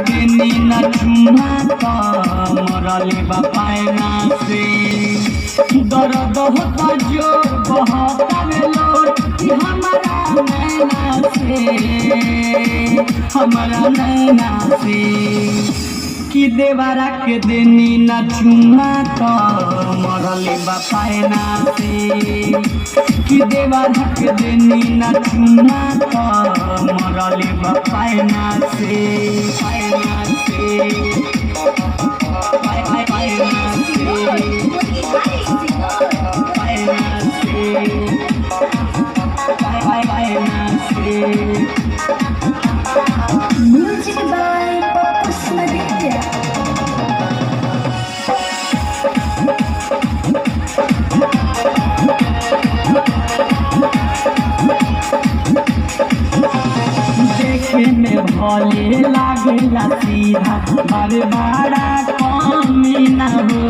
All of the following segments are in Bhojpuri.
देनी न चुमा तो मरले बापायना से दर्द होता जोर बहता लोट कि हमारा नैना से कि देवरा के देनी न चुमा तो मरले बापायना से कि देवरा के देनी न चुमा तो मरले बापायना से पायना से Music by Popus Maditya. देखे में भले लागेला सीधा बारे बाड़ा कमी ना हो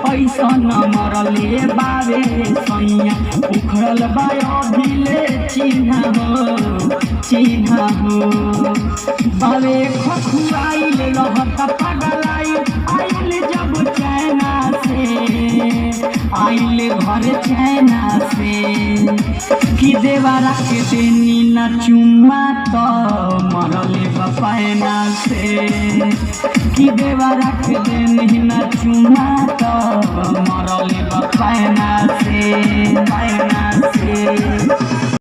पैसा न मरले बाबे सैया उखड़ल बायो भिले चिन्हा हो बाबे खखुआइल रहत पगलाइल आइल जब चैना से आइल घर चैना से कि देवरा के देनी न चुमा तो मरले बापायना से कि देवरा के देनी न चुमा तो मरले बापायना से पायना से।